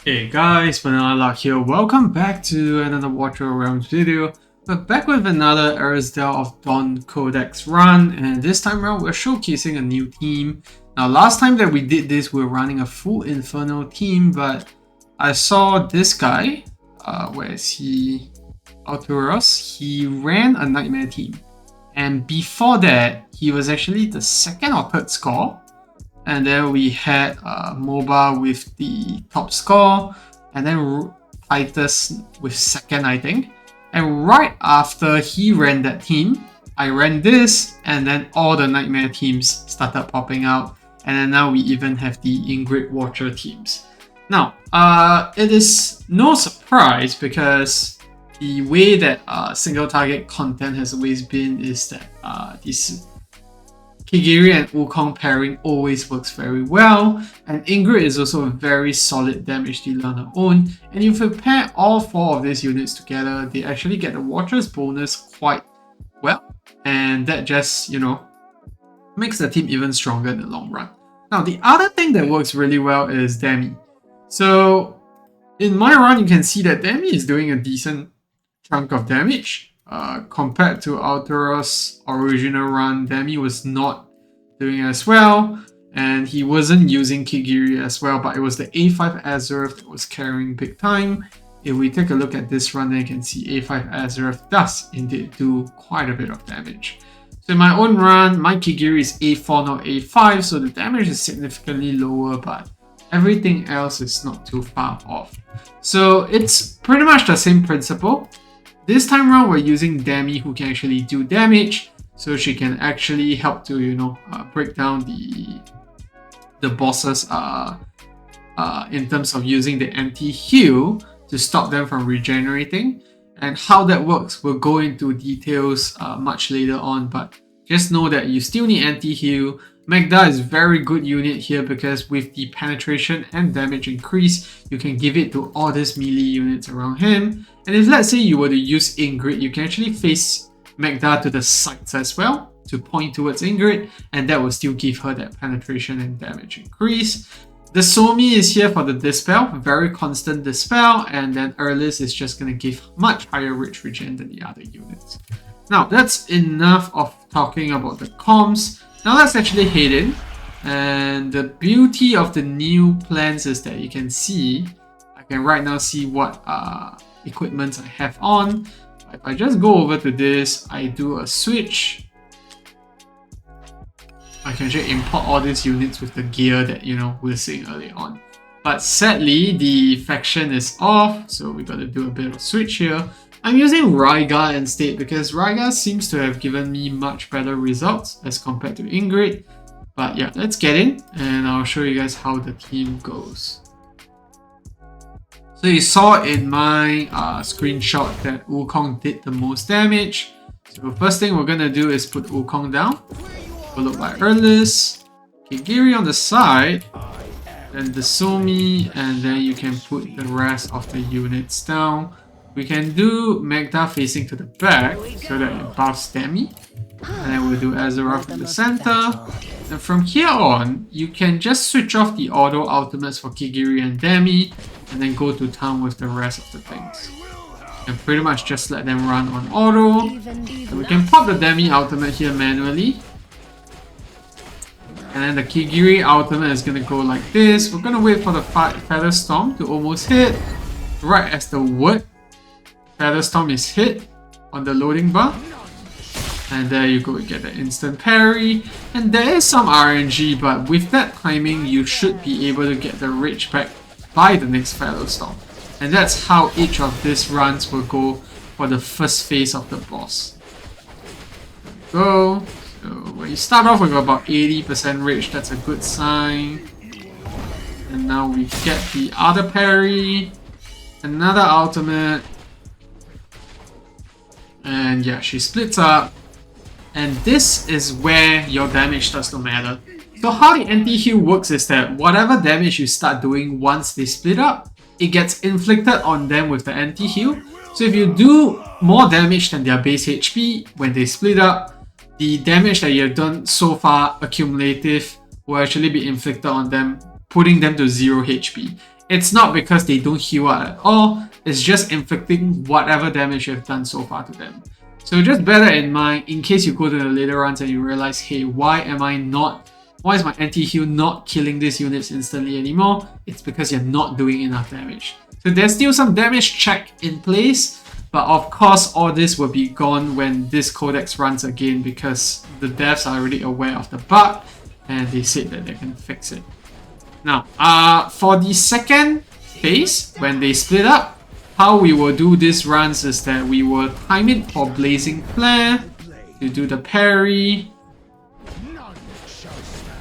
Hey guys, Banana Luck here. Welcome back to another Watch Your Realms video. We're back with another Erisdelle of Dawn Codex run, and this time around we're showcasing a new team. Now last time that we did this, we were running a full Inferno team, but I saw this guy, where is he? Arturos. He ran a Nightmare team. And before that, he was actually the second or third score. And then we had MOBA with the top score, and then Titus with second, I think. And right after he ran that team, I ran this, and then all the Nightmare teams started popping out. And then now we even have the Ingrid Watcher teams. Now, it is no surprise because the way that single target content has always been is that this Kigiri and Wukong pairing always works very well, and Ingrid is also a very solid damage dealer on her own, and if you pair all four of these units together, they actually get the Watcher's bonus quite well, and that just, makes the team even stronger in the long run. Now, the other thing that works really well is Demi. So, in my run, you can see that Demi is doing a decent chunk of damage. Compared to Arturos' original run, Demi was not doing as well, and he wasn't using Kigiri as well, but it was the A5 Azeroth that was carrying big time. If we take a look at this run, then you can see A5 Azeroth does indeed do quite a bit of damage. So in my own run, my Kigiri is A4, not A5, so the damage is significantly lower, but everything else is not too far off. So it's pretty much the same principle. This time around, we're using Demi, who can actually do damage, so she can actually help to, break down the bosses in terms of using the anti-heal to stop them from regenerating. And how that works, we'll go into details much later on, but just know that you still need anti-heal. Magda is a very good unit here because with the penetration and damage increase, you can give it to all these melee units around him. And if let's say you were to use Ingrid, you can actually face Magda to the sides as well to point towards Ingrid, and that will still give her that penetration and damage increase. The Somi is here for the Dispel, very constant Dispel, and then Erlis is just going to give much higher rich regen than the other units. Now, that's enough of talking about the comms. Now let's actually head in, and the beauty of the new plans is that you can see, I can right now see what equipment I have on. If I just go over to this, I do a switch, I can actually import all these units with the gear that we were seeing earlier on. But sadly, the faction is off, so we got to do a bit of switch here. I'm using Raiga instead because Raiga seems to have given me much better results as compared to Ingrid. But yeah, let's get in and I'll show you guys how the team goes. So you saw in my screenshot that Wukong did the most damage. So first thing we're gonna do is put Wukong down, followed by Erlis, Kigiri on the side, then the Somi, and then you can put the rest of the units down. We can do Magda facing to the back so that it buffs Demi. And then we'll do Azeroth in the center. And from here on, you can just switch off the auto ultimates for Kigiri and Demi, and then go to town with the rest of the things. And pretty much just let them run on auto. And we can pop the Demi ultimate here manually. And then the Kigiri ultimate is going to go like this. We're going to wait for the Feather Storm to almost hit. Right as the word Feather Storm is hit on the loading bar. And there you go, you get the instant parry. And there is some RNG, but with that timing, you should be able to get the rage back by the next Feather Storm. And that's how each of these runs will go for the first phase of the boss. There we go. So when you start off with about 80% rage, that's a good sign. And now we get the other parry. Another ultimate. And yeah, she splits up. And this is where your damage starts to matter. So how the anti-heal works is that whatever damage you start doing once they split up, it gets inflicted on them with the anti-heal. So if you do more damage than their base HP when they split up, the damage that you have done so far accumulative will actually be inflicted on them, putting them to 0 HP. it's not because they don't heal up at all, it's just inflicting whatever damage you've done so far to them. So just bear that in mind in case you go to the later runs and you realize, hey, why is my anti-heal not killing these units instantly anymore? It's because you're not doing enough damage. So there's still some damage check in place, but of course all this will be gone when this codex runs again because the devs are already aware of the bug and they said that they can fix it. Now, for the second phase, when they split up, how we will do these runs is that we will time it for Blazing Flare to do the parry.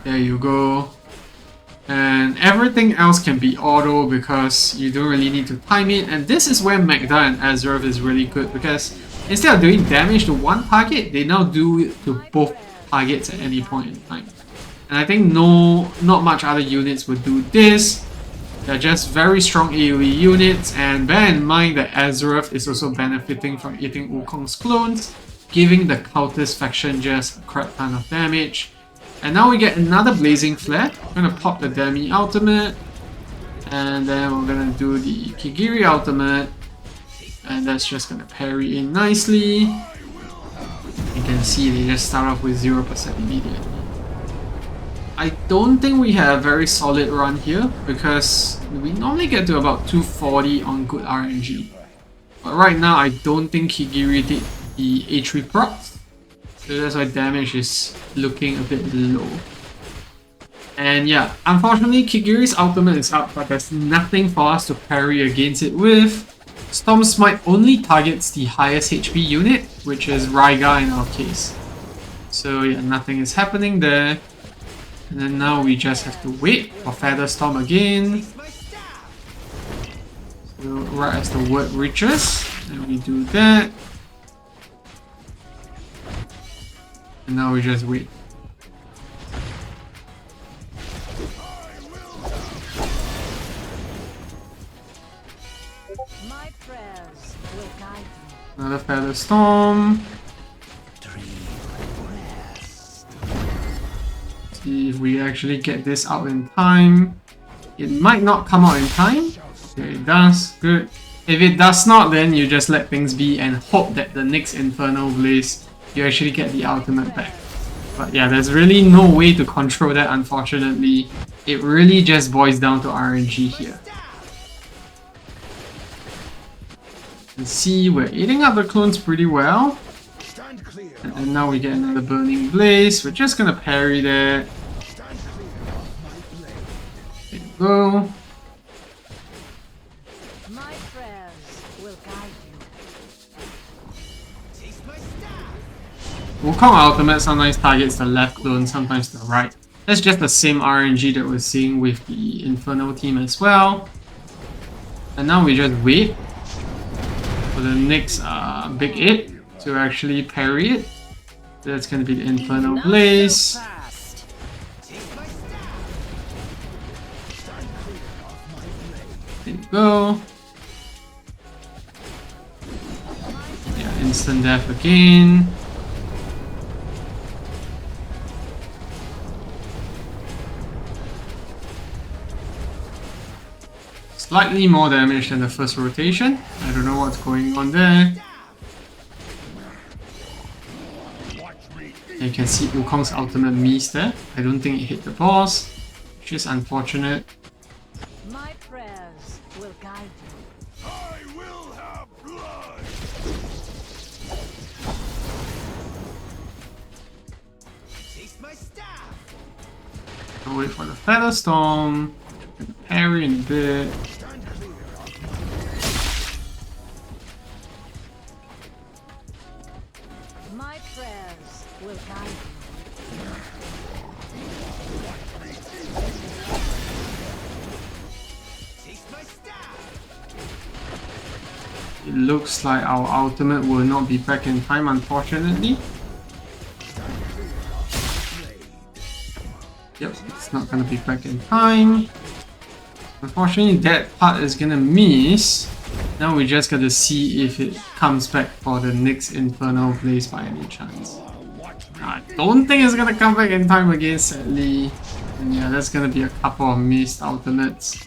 There you go. And everything else can be auto because you don't really need to time it. And this is where Magda and Azeroth is really good because instead of doing damage to one target, they now do it to both targets at any point in time. And I think not much other units would do this. They're just very strong AoE units, and bear in mind that Azeroth is also benefiting from eating Wukong's clones, giving the cultist faction just a crap ton of damage. And now we get another Blazing Flare. We're gonna pop the Demi ultimate, and then we're gonna do the Kigiri ultimate, and that's just gonna parry in nicely. You can see they just start off with 0% immediately. I don't think we have a very solid run here because we normally get to about 240 on good RNG. But right now I don't think Kigiri did the A3 procs, so that's why damage is looking a bit low. And yeah, unfortunately Kigiri's ultimate is up, but there's nothing for us to parry against it with. Storm Smite only targets the highest HP unit, which is Raiga in our case. So yeah, nothing is happening there. And then now we just have to wait for Feather Storm again. So right as the word reaches, and we do that. And now we just wait. Another Feather Storm. See if we actually get this out in time. It might not come out in time. Okay, it does. Good. If it does not, then you just let things be and hope that the next Infernal Blaze you actually get the ultimate back. But yeah, there's really no way to control that, unfortunately. It really just boils down to RNG here. You see, we're eating up the clones pretty well. And then now we get another Burning Blaze. We're just gonna parry that. There you go. Wukong ultimate sometimes targets the left clone, sometimes the right. That's just the same RNG that we're seeing with the Infernal team as well. And now we just wait for the next big hit to actually parry it. That's gonna be the Infernal Blaze. There you go. Yeah, instant death again. Slightly more damage than the first rotation. I don't know what's going on there. You can see Wukong's ultimate missed there. I don't think it hit the boss, which is unfortunate. My prayers will guide you. I will have blood. Taste my staff. I'll wait for the Feather Storm. Parry in a bit. My prayers will guide you. Taste my staff. It looks like our ultimate will not be back in time, unfortunately. Yep, it's not gonna be back in time. Unfortunately, that part is gonna miss. Now we just gotta see if it comes back for the next Infernal Blaze by any chance. I don't think it's gonna come back in time again, sadly. And yeah, that's gonna be a couple of missed ultimates.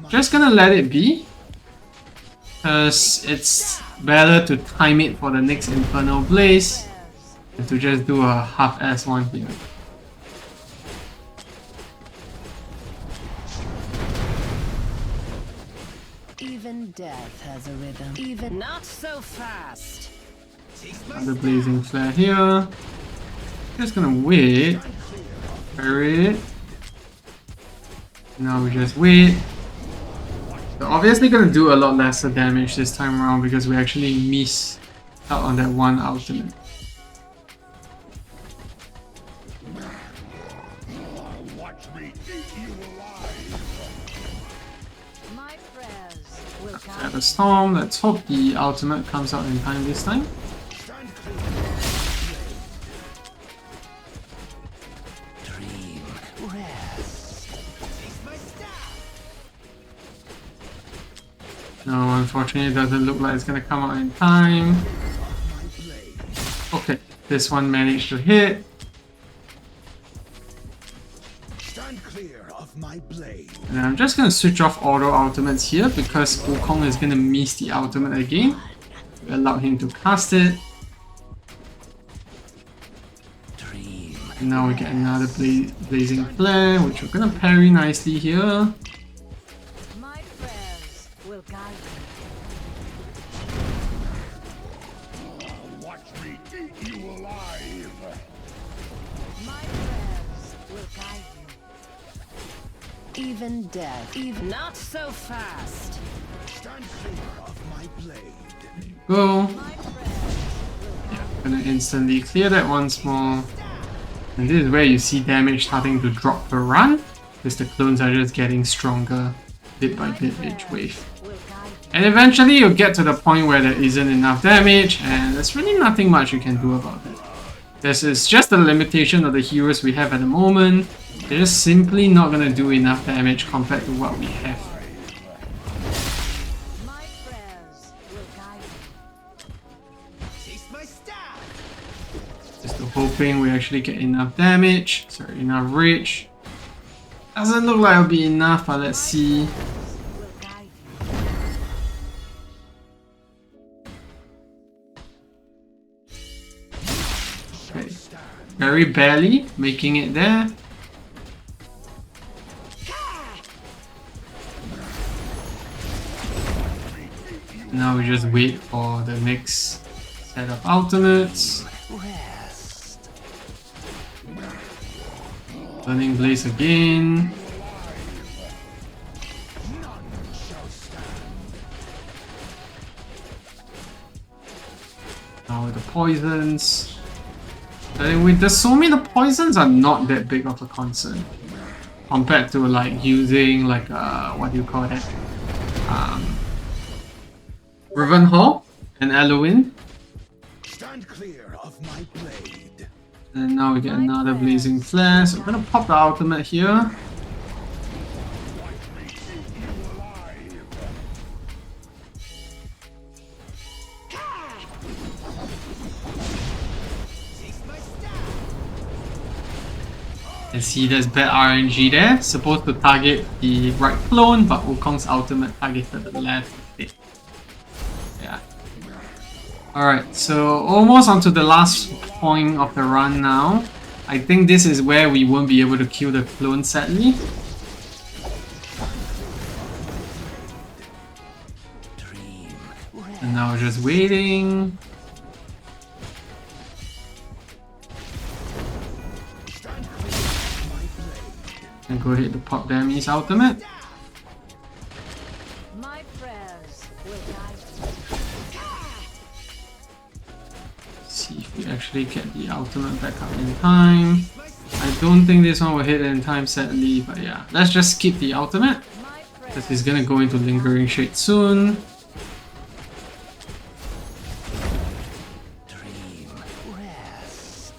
Just gonna let it be. Because it's better to time it for the next Infernal Blaze than to just do a half-ass one here. Even death has a rhythm. Even not so fast. Taste my Another Blazing Flare here. Just gonna wait. Parry it. Now we just wait. We're obviously gonna do a lot lesser damage this time around because we actually missed out on that one ultimate. watch me eat you alive. My prayers will At guide the storm, let's hope the ultimate comes out in time this time. Stand clear. dream. Rest. Taste my staff. No, unfortunately it doesn't look like it's gonna come out in time. My blade. Okay, this one managed to hit. Stand clear of my blade. And I'm just gonna switch off auto ultimates here because Wukong is gonna miss the ultimate again. We allowed him to cast it. Dream. And now we get another Blazing Flare, which we're gonna parry nicely here. My prayers will guide Watch me eat you alive. you. My prayers will guide you. Even death. Even not so fast. Stand clear of my blade. Go. My prayers will Yeah, gonna instantly clear that once more. And this is where you see damage starting to drop per run, because the clones are just getting stronger bit by bit each wave. will guide you. And eventually you'll get to the point where there isn't enough damage, and there's really nothing much you can do about it. This is just the limitation of the heroes we have at the moment. They're just simply not gonna do enough damage compared to what we have. My prayers will guide you. Taste my staff. Just hoping we actually get enough damage, sorry, enough reach. Doesn't look like it'll be enough, but let's see. Will guide you. Okay. Very barely making it there. Now we just wait for the next set of ultimates. Rest. Burning Blaze again. Now with the poisons. I think with the Somi, the poisons are not that big of a concern. Compared to like using like what do you call that? Ravenhall and Eloin. Stand clear of my blade. And now we get another Blazing Flare, so we're gonna pop the ultimate here. Watch me eat you alive. Taste my staff. And see there's bad RNG there. Supposed to target the right clone, but Wukong's ultimate targeted the left bit. Yeah. Alright, so almost onto the last point of the run now. I think this is where we won't be able to kill the clone, sadly. Dream. Rest. And now we're just waiting. And go ahead to pop Dami's ultimate. My prayers will guide you. See if we actually get the ultimate back up in time. I don't think this one will hit in time, sadly, but yeah. Let's just skip the ultimate, My because prayers. he's gonna go into Lingering Shade soon. Dream. Rest.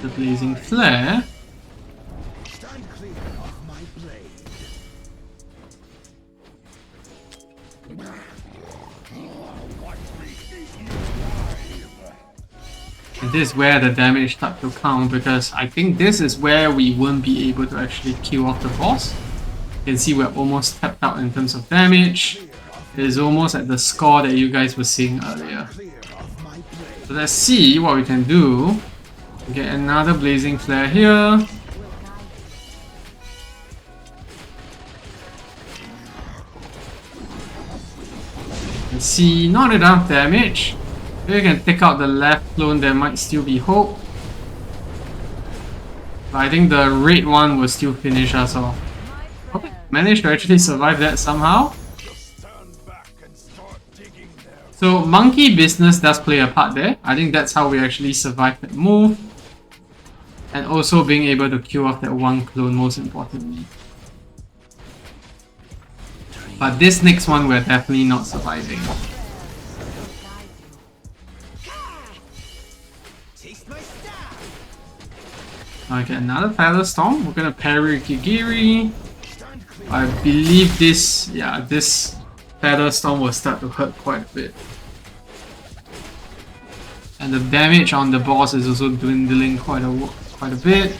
The Blazing Flare. Stand clear of my blade. Watch me eat you alive. And And this is where the damage starts to count, because I think this is where we won't be able to actually kill off the boss. You can see we're almost tapped out in terms of damage. It is almost at the score that you guys were seeing earlier. So let's see what we can do. Get another blazing flare here. Let's see, not enough damage. If we can take out the left clone, there might still be hope. But I think the red one will still finish us off. Okay, managed to actually survive that somehow. So monkey business does play a part there. I think that's how we actually survived that move. And also being able to kill off that one clone, most importantly. But this next one we're definitely not surviving. Okay, another Feather Storm. We're gonna parry Kigiri. I believe this Feather Storm will start to hurt quite a bit. And the damage on the boss is also dwindling quite a bit.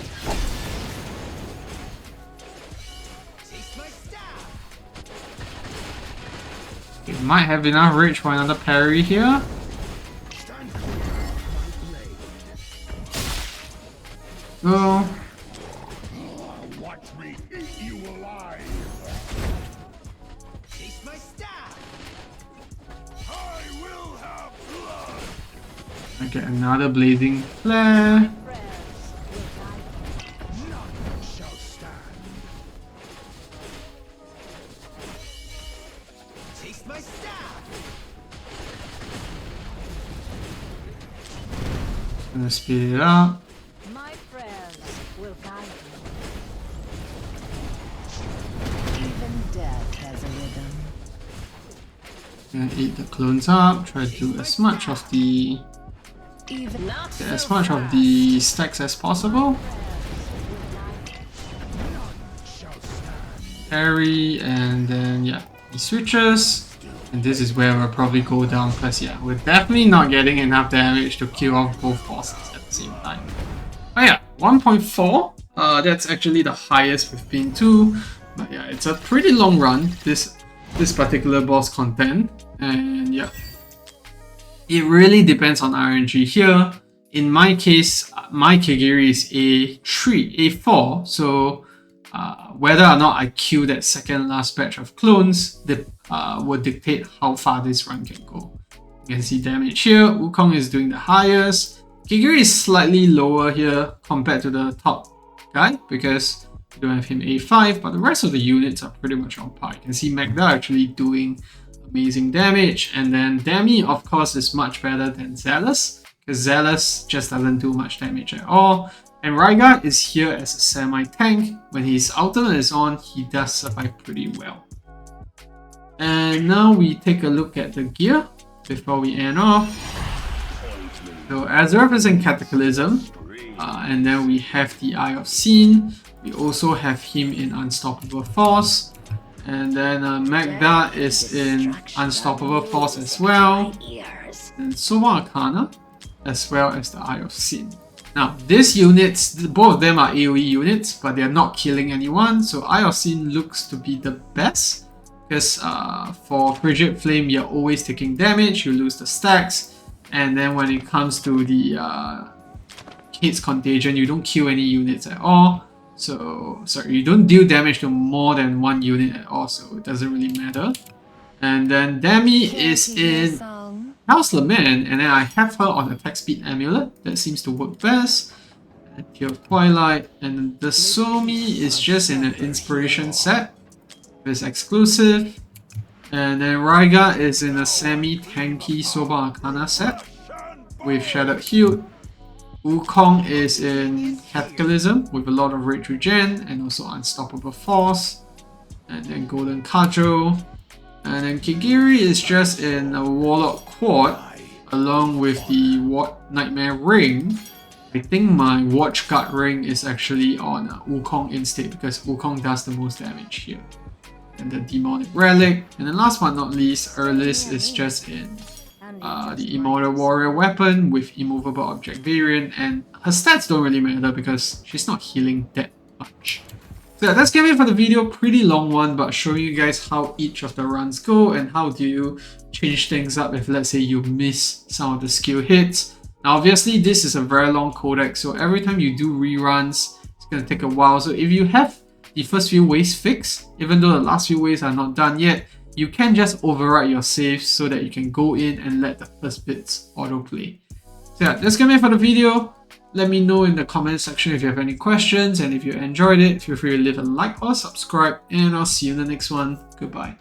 We might have enough reach for another parry here. Go. Watch me eat you alive. Taste my staff. I will have blood. I get another blazing flare. None shall stand. Taste my staff. Gonna speed it up. My prayers will guide you. Even death has a rhythm. Gonna eat the clones up. Try to do as much of the stacks as possible. Parry, and then yeah, he switches. And this is where we'll probably go down, because yeah, we're definitely not getting enough damage to kill off both bosses at the same time. Oh yeah, 1.4. That's actually the highest we've been to. But yeah, it's a pretty long run, this particular boss content. And yeah, it really depends on RNG here. In my case, my Kigiri is A4, so whether or not I kill that second last batch of clones will dictate how far this run can go. You can see damage here. Wukong is doing the highest. Kigiri is slightly lower here compared to the top guy because we don't have him A5, but the rest of the units are pretty much on par. You can see Magda actually doing amazing damage, and then Demi of course is much better than Zealous because Zealous just doesn't do much damage at all. And Rygar is here as a semi-tank. When his ultimate is on, he does survive pretty well. And now we take a look at the gear before we end off. So Azeroth is in Cataclysm, and then we have the Eye of Sin. We also have him in Unstoppable Force, and then Magda is in Unstoppable Force as well, and Soma Arcana, as well as the Eye of Sin. Now, these units, both of them are AoE units, but they are not killing anyone, so Eye of Sin looks to be the best, because for Frigid Flame, you're always taking damage, you lose the stacks, and then when it comes to the Hate's Contagion, you don't kill any units at all. So, sorry, you don't deal damage to more than one unit at all, so it doesn't really matter. And then Demi is in House Lament, and then I have her on Attack Speed Amulet. That seems to work best. And Pure Twilight. And the Somi is just in an Inspiration set. It's exclusive. And then Rygar is in a semi-tanky Soba Arcana set with Shattered Hilt. Wukong is in Cataclysm with a lot of Rage Regen and also Unstoppable Force. And then Golden Cudgel. And then Kigiri is just in a Warlock Quad along with the Nightmare Ring. I think my Watchguard Ring is actually on Wukong instead because Wukong does the most damage here. And the Demonic Relic. And then last but not least, Erisdelle is just in the Immortal Warrior weapon with immovable object variant, and her stats don't really matter because she's not healing that much. So yeah, that's gonna be it for the video. Pretty long one, but showing you guys how each of the runs go and how do you change things up if, let's say, you miss some of the skill hits. Now obviously this is a very long codex, so every time you do reruns, it's gonna take a while. So if you have the first few ways fixed, even though the last few ways are not done yet, you can just overwrite your saves so that you can go in and let the first bits autoplay. So yeah, that's gonna be it for the video. Let me know in the comment section if you have any questions, and if you enjoyed it, feel free to leave a like or subscribe, and I'll see you in the next one. Goodbye.